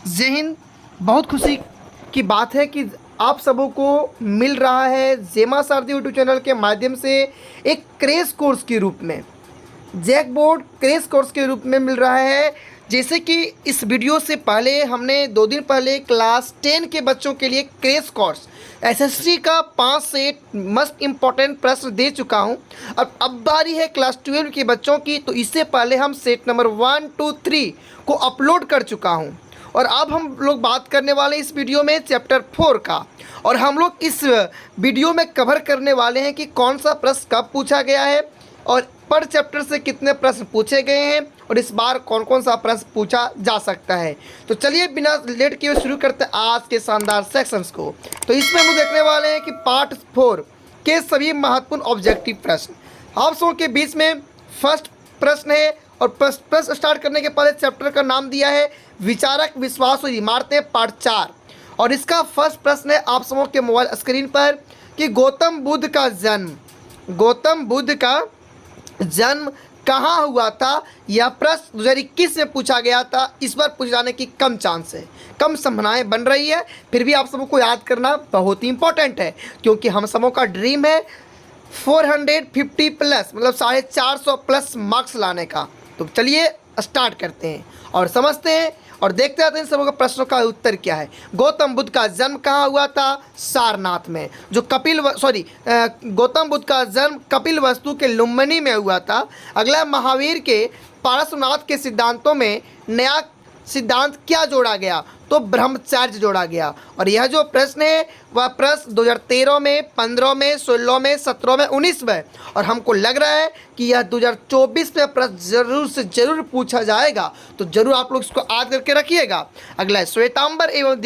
जय हिंद। बहुत खुशी की बात है कि आप सबों को मिल रहा है जेमा सारथी यूट्यूब चैनल के माध्यम से एक क्रेश कोर्स के रूप में, जैक बोर्ड क्रेश कोर्स के रूप में मिल रहा है। जैसे कि इस वीडियो से पहले हमने 2 दिन पहले क्लास 10 के बच्चों के लिए क्रेश कोर्स एसएसटी का 5 सेट मस्ट इम्पॉर्टेंट प्रश्न दे चुका हूं। अब बारी है क्लास 12 के बच्चों की, तो इससे पहले हम सेट नंबर 1, 2, 3 को अपलोड कर चुका हूं। और अब हम लोग बात करने वाले इस वीडियो में चैप्टर 4 का, और हम लोग इस वीडियो में कवर करने वाले हैं कि कौन सा प्रश्न कब पूछा गया है और पर चैप्टर से कितने प्रश्न पूछे गए हैं और इस बार कौन कौन सा प्रश्न पूछा जा सकता है। तो चलिए बिना लेट किए शुरू करते हैं आज के शानदार सेक्शंस को। तो इसमें हम देखने वाले हैं कि पार्ट 4 के सभी महत्वपूर्ण ऑब्जेक्टिव प्रश्न आप सबों के बीच में फर्स्ट प्रश्न है। और प्रश्न स्टार्ट करने के पहले चैप्टर का नाम दिया है विचारक विश्वास और इमारतें पार्ट 4, और इसका फर्स्ट प्रश्न है आप सबों के मोबाइल स्क्रीन पर कि गौतम बुद्ध का जन्म कहाँ हुआ था। यह प्रश्न 2021 में पूछा गया था। इस बार पूछ जाने की कम चांस है, कम संभावनाएं बन रही है। फिर भी आप सबको याद करना बहुत ही इंपॉर्टेंट है, क्योंकि हम सबों का ड्रीम है 450 प्लस, मतलब 450 प्लस मार्क्स लाने का। तो चलिए स्टार्ट करते हैं और समझते हैं और देखते जाते हैं सबों का प्रश्नों का उत्तर क्या है। गौतम बुद्ध का जन्म कहाँ हुआ था? सारनाथ में। गौतम बुद्ध का जन्म कपिल वस्तु के लुम्बिनी में हुआ था। अगला, महावीर के पारसनाथ के सिद्धांतों में नया सिद्धांत क्या जोड़ा गया? तो ब्रह्मचर्य जोड़ा गया। और यह जो प्रश्न है वह प्रश्न 2013 में, 15 में, 16 में, 17 में, 19 में, और हमको लग रहा है कि यह 2024 में प्रश्न जरूर से जरूर पूछा जाएगा। तो जरूर आप लोग इसको याद करके रखिएगा। अगला है श्वेतांबर एवं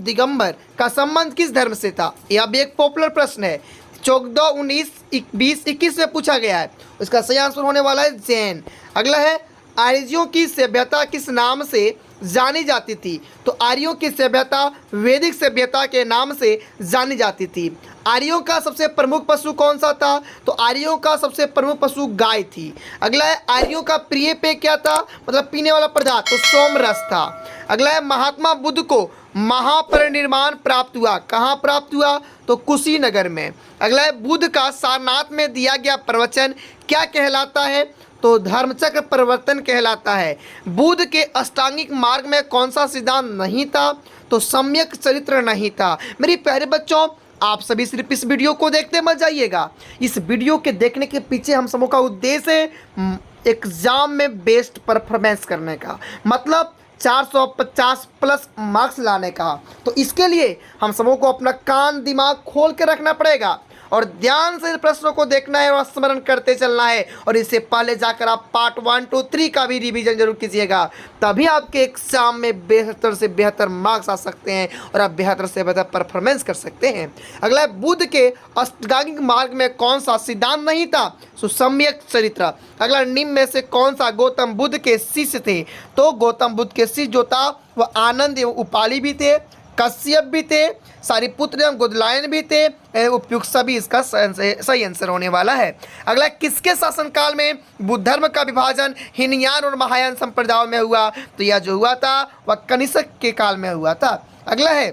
दिगंबर का संबंध किस धर्म से था? यह भी एक पॉपुलर प्रश्न है। 14, 19, 20, 21 में पूछा गया है। इसका सही आंसर होने वाला है जैन। अगला है आर्यों की सभ्यता किस नाम से जानी जाती थी? तो आर्यों की सभ्यता वैदिक सभ्यता के नाम से जानी जाती थी। आर्यों का सबसे प्रमुख पशु कौन सा था? तो आर्यों का सबसे प्रमुख पशु गाय थी। अगला है आर्यों का प्रिय पेय क्या था, मतलब पीने वाला पदार्थ? तो सोमरस था। अगला है महात्मा बुद्ध को महापरिनिर्वाण प्राप्त हुआ, कहाँ प्राप्त हुआ? तो कुशीनगर में। अगला है बुद्ध का सारनाथ में दिया गया प्रवचन क्या कहलाता है? तो धर्मचक्र परिवर्तन कहलाता है। बुद्ध के अष्टांगिक मार्ग में कौन सा सिद्धांत नहीं था? तो सम्यक चरित्र नहीं था। मेरे प्यारे बच्चों, आप सभी सिर्फ इस वीडियो को देखते मत जाइएगा। इस वीडियो के देखने के पीछे हम सबों का उद्देश्य है एग्जाम में बेस्ट परफॉर्मेंस करने का, मतलब 450 प्लस मार्क्स लाने का। तो इसके लिए हम सबों को अपना कान दिमाग खोल के रखना पड़ेगा और ध्यान से प्रश्नों को देखना है और स्मरण करते चलना है। और इससे पहले जाकर आप पार्ट 1, 2, 3 का भी रिवीजन जरूर कीजिएगा, तभी आपके एग्जाम में बेहतर से बेहतर मार्क्स आ सकते हैं और आप बेहतर से बेहतर परफॉर्मेंस कर सकते हैं। अगला है बुद्ध के अष्टांगिक मार्ग में कौन सा सिद्धांत नहीं था? तो सम्यक चरित्र। अगला, निम्न में से कौन सा गौतम बुद्ध के शिष्य थे? तो गौतम बुद्ध के शिष्य जो था वह आनंद एवं उपाली भी थे, कश्यप भी थे, सारिपुत्र एवं गुदलायन भी थे। उपयुक्त सभी इसका सही आंसर होने वाला है। अगला, किसके शासनकाल में बुद्ध धर्म का विभाजन हीनयान और महायान संप्रदायों में हुआ? तो यह जो हुआ था वह कनिष्क के काल में हुआ था। अगला है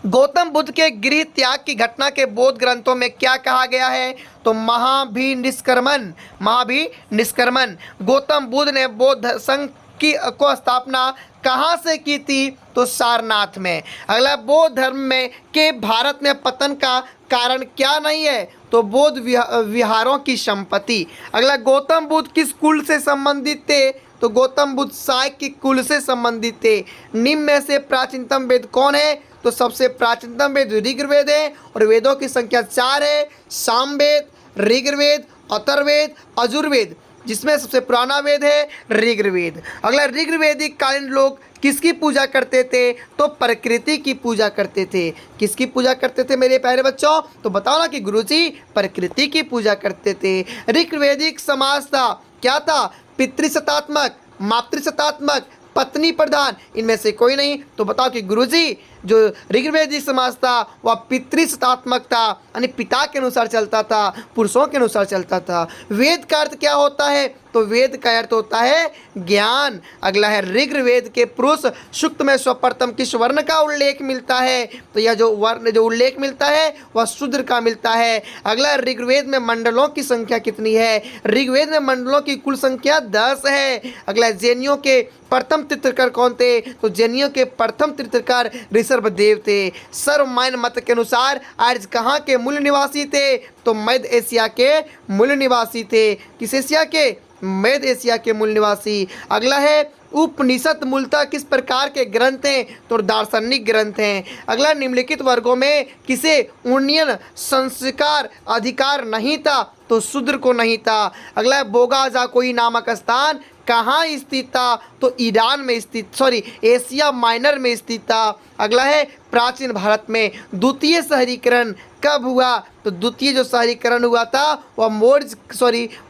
गौतम बुद्ध के गृह त्याग की घटना के बौद्ध ग्रंथों में क्या कहा गया है? तो महाभिनिष्क्रमण। गौतम बुद्ध ने बौद्ध संघ को स्थापना कहाँ से की थी? तो सारनाथ में। अगला, बौद्ध धर्म में के भारत में पतन का कारण क्या नहीं है? तो बौद्ध विहारों की संपत्ति। अगला, गौतम बुद्ध किस कुल से संबंधित थे? तो गौतम बुद्ध शाक्य के कुल से संबंधित थे। निम्न में से प्राचीनतम वेद कौन है? तो सबसे प्राचीनतम वेद ऋग्वेद है और वेदों की संख्या 4 है। सामवेद, ऋग्वेद, अथर्ववेद, यजुर्वेद, जिसमें सबसे पुराना वेद है ऋग्वेद। अगला, ऋग्वेदिक कालीन लोग किसकी पूजा करते थे? तो प्रकृति की पूजा करते थे। किसकी पूजा करते थे मेरे प्यारे बच्चों? तो बताओ ना कि गुरुजी प्रकृति की पूजा करते थे। ऋग्वेदिक समाज था क्या था? पितृसत्तात्मक, मातृसत्तात्मक, पत्नी प्रधान, इनमें से कोई नहीं। तो बताओ कि गुरुजी जो ऋग्वेदिक समाज था वह पितृसत्तात्मक था, यानी पिता के अनुसार चलता था, पुरुषों के अनुसार चलता था। वेद का अर्थ क्या होता है? तो वेद का अर्थ होता है ज्ञान। अगला है ऋग्वेद के पुरुष सूक्त में सर्वप्रथम किस वर्ण का उल्लेख मिलता है? तो यह जो वर्ण जो उल्लेख मिलता है वह शूद्र का मिलता है। अगला ऋग्वेद में मंडलों की संख्या कितनी है? ऋग्वेद में मंडलों की कुल संख्या 10 है। अगला जैनियों के प्रथम तीर्थंकर कौन थे? तो जैनियों के प्रथम तीर्थंकर ऋषभदेव थे। सर्वमान्य मत के अनुसार आर्य कहाँ के मूल निवासी थे? तो मध्य एशिया के मूल निवासी थे। किस एशिया के? मध्य एशिया के मूल निवासी। अगला है उपनिषद मूलतः किस प्रकार के ग्रंथ हैं? तो दार्शनिक ग्रंथ हैं। अगला निम्नलिखित वर्गों में किसे उन्नयन संस्कार अधिकार नहीं था? तो शूद्र को नहीं था। अगला है बोगाजाकोई नामक स्थान कहाँ स्थित था? तो ईरान में स्थित, एशिया माइनर में स्थित था। अगला है प्राचीन भारत में द्वितीय शहरीकरण कब हुआ? तो द्वितीय जो शहरीकरण हुआ था वह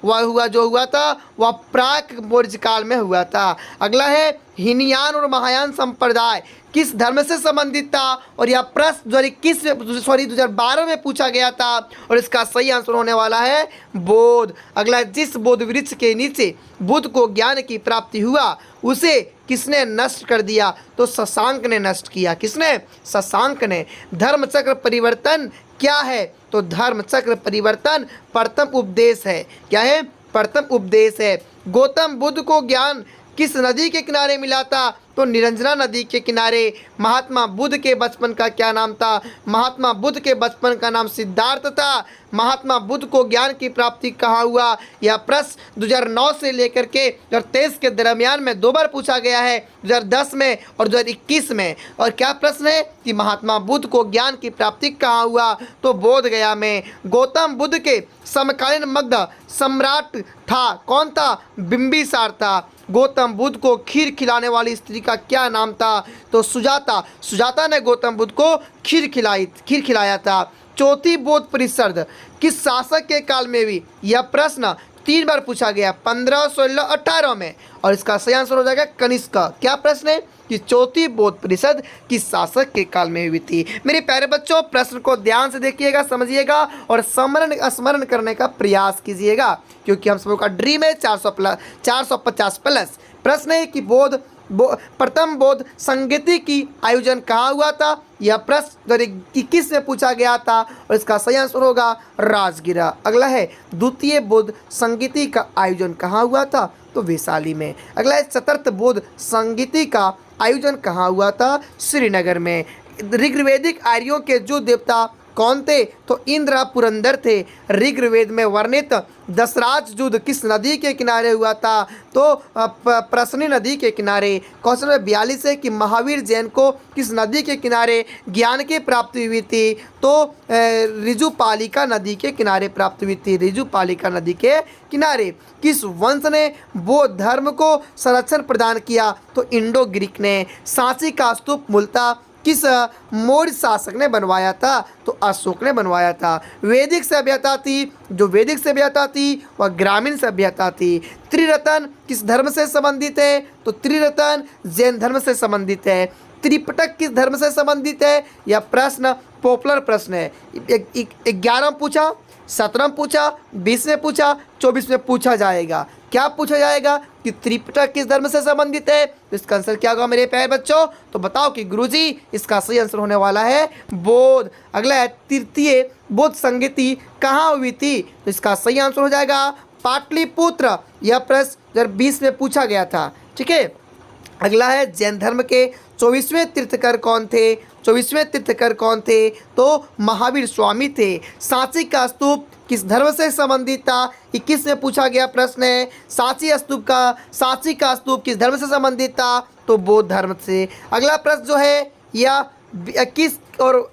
हुआ था वह प्राक मौर्य काल में हुआ था। अगला है हीनयान और महायान संप्रदाय किस धर्म से संबंधित था? और यह प्रश्न 2012 में पूछा गया था और इसका सही आंसर होने वाला है बोध। अगला, जिस बोध वृक्ष के नीचे बुद्ध को ज्ञान की प्राप्ति हुआ उसे किसने नष्ट कर दिया? तो शशांक ने नष्ट किया। किसने? शशांक ने। धर्म चक्र परिवर्तन क्या है? तो धर्म चक्र परिवर्तन प्रथम उपदेश है। क्या है? प्रथम उपदेश है। गौतम बुद्ध को ज्ञान किस नदी के किनारे मिला था? तो निरंजना नदी के किनारे। महात्मा बुद्ध के बचपन का क्या नाम था? महात्मा बुद्ध के बचपन का नाम सिद्धार्थ था। महात्मा बुद्ध को ज्ञान की प्राप्ति कहाँ हुआ? यह प्रश्न 2009 से लेकर के 2023 के दरमियान में 2 बार पूछा गया है, 2010 में और 2021 में। और क्या प्रश्न है कि महात्मा बुद्ध को ज्ञान की प्राप्ति कहाँ हुआ? तो बोध गया में। गौतम बुद्ध के समकालीन मगध सम्राट था कौन था? बिंबिसार था। गौतम बुद्ध को खीर खिलाने वाली स्त्री का क्या नाम था? तो सुजाता। सुजाता ने गौतम बुद्ध को खीर खिलाया था। चौथी बौद्ध परिषद किस शासक के काल में हुई? यह प्रश्न 3 बार पूछा गया, 15, 16, 18 में। और इसका सही आंसर हो जाएगा कनिष्क। क्या प्रश्न है कि चौथी बौद्ध परिषद किस शासक के काल में हुई थी? मेरे प्यारे बच्चों, प्रश्न को ध्यान से देखिएगा, समझिएगा और स्मरण करने का प्रयास कीजिएगा, क्योंकि हम सबों का ड्रीम है 450 प्लस। प्रश्न है कि प्रथम बौद्ध संगीति की आयोजन कहाँ हुआ था? यह प्रश्न 2021 में पूछा गया था और इसका सही आंसर होगा राजगिरा। अगला है द्वितीय बौद्ध संगीति का आयोजन कहाँ हुआ था? तो वैशाली में। अगला है चतुर्थ बौद्ध संगीति का आयोजन कहाँ हुआ था? श्रीनगर में। ऋग्वेदिक आर्यों के जो देवता कौन थे? तो इंद्र पुरंदर थे। ऋग्वेद में वर्णित दशराज युद्ध किस नदी के किनारे हुआ था? तो प्रश्नी नदी के किनारे। क्वेश्चन नंबर 42 है कि महावीर जैन को किस नदी के किनारे ज्ञान की प्राप्ति हुई थी? तो ऋजुपालिका नदी के किनारे प्राप्त हुई थी। ऋजुपालिका नदी के किनारे। किस वंश ने बौद्ध धर्म को संरक्षण प्रदान किया? तो इंडो ग्रीक ने। सांची का स्तूप मूलतः किस मौर्य शासक ने बनवाया था? तो अशोक ने बनवाया था। वैदिक सभ्यता थी, जो वैदिक सभ्यता थी वह ग्रामीण सभ्यता थी। त्रिरत्न किस धर्म से संबंधित है? तो त्रिरत्न जैन धर्म से संबंधित है। त्रिपिटक किस धर्म से संबंधित है? यह प्रश्न पॉपुलर प्रश्न है। 11 पूछा, 17 पूछा, 20 में पूछा, 24 में पूछा जाएगा। क्या पूछा जाएगा कि त्रिपिटक किस धर्म से संबंधित है? तो इसका आंसर क्या होगा मेरे प्यारे बच्चों? तो बताओ कि गुरुजी इसका सही आंसर होने वाला है बौद्ध। अगला है तृतीय बौद्ध संगीति कहाँ हुई थी? तो इसका सही आंसर हो जाएगा पाटलिपुत्र। यह प्रश्न 2020 में पूछा गया था। ठीक है। अगला है जैन धर्म के 24वें तीर्थंकर कौन थे? 24वें तीर्थंकर कौन थे? तो महावीर स्वामी थे। सांची का स्तूप किस धर्म से संबंधित था? 21 में पूछा गया प्रश्न है। सांची का स्तूप किस धर्म से संबंधित था? तो बौद्ध धर्म से। अगला प्रश्न जो है यह 21 और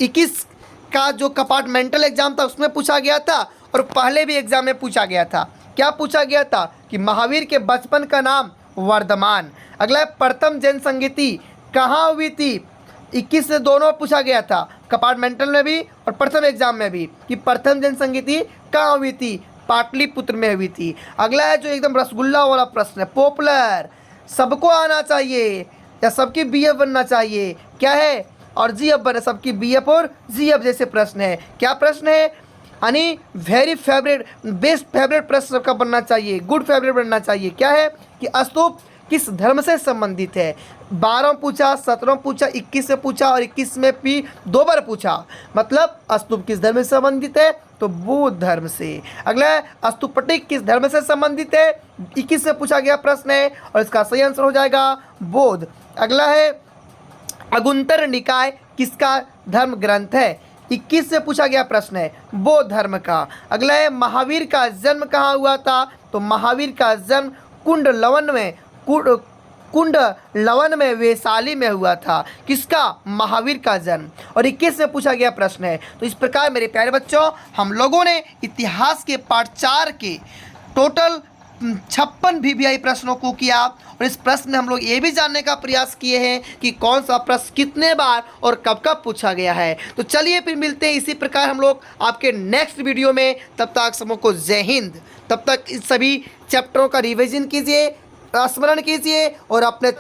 21 का जो कंपार्टमेंटल एग्जाम था उसमें पूछा गया था और पहले भी एग्जाम में पूछा गया था। क्या पूछा गया था कि महावीर के बचपन का नाम वर्धमान। अगला है प्रथम जैन संगीति कहाँ हुई थी? 21 से दोनों पूछा गया था, कंपार्टमेंटल में भी और प्रथम एग्जाम में भी, कि प्रथम जन संगीति कहाँ हुई थी? पाटलिपुत्र में हुई थी। अगला है जो एकदम रसगुल्ला वाला प्रश्न है, पॉपुलर, सबको आना चाहिए, या सबकी बीएफ बनना चाहिए? क्या है? और जीएफ बने, सबकी बीएफ और जीएफ जैसे प्रश्न है। क्या प्रश्न है? यानी वेरी फेवरेट, बेस्ट फेवरेट प्रश्न सबका बनना चाहिए, गुड फेवरेट बनना चाहिए। क्या है कि स्तूप किस धर्म से संबंधित है? 12 पूछा, 17 पूछा, 21 में पूछा और 21 में भी 2 बार पूछा। मतलब स्तूप किस धर्म से संबंधित है? तो बौद्ध धर्म से। अगला है स्तूपटिक किस धर्म से संबंधित है? 21 में पूछा गया प्रश्न है और इसका सही आंसर हो जाएगा बौद्ध। अगला है अगुंतर निकाय किसका धर्म ग्रंथ है? 21 से पूछा गया प्रश्न है, बौद्ध धर्म का। अगला है महावीर का जन्म कहाँ हुआ था? तो महावीर का जन्म कुंड लवन में वैशाली में हुआ था। किसका? महावीर का जन्म। और 21 में पूछा गया प्रश्न है। तो इस प्रकार मेरे प्यारे बच्चों, हम लोगों ने इतिहास के पार्ट 4 के टोटल 56 VVI प्रश्नों को किया और इस प्रश्न में हम लोग ये भी जानने का प्रयास किए हैं कि कौन सा प्रश्न कितने बार और कब कब पूछा गया है। तो चलिए फिर मिलते हैं इसी प्रकार हम लोग आपके नेक्स्ट वीडियो में। तब तक सबको जय हिंद। तब तक इस सभी चैप्टरों का रिवीजन कीजिए, स्मरण कीजिए और अपने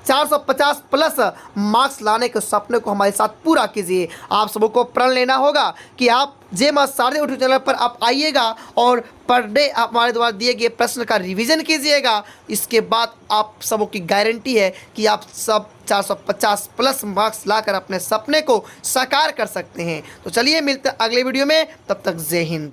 450 प्लस मार्क्स लाने के सपने को हमारे साथ पूरा कीजिए। आप सबको प्रण लेना होगा कि आप जे मास सारे यूट्यूब चैनल पर आप आइएगा और पर डे आप हमारे द्वारा दिए गए प्रश्न का रिवीजन कीजिएगा। इसके बाद आप सबों की गारंटी है कि आप सब 450 प्लस मार्क्स लाकर अपने सपने को साकार कर सकते हैं। तो चलिए मिलते हैं अगले वीडियो में। तब तक जय हिंद।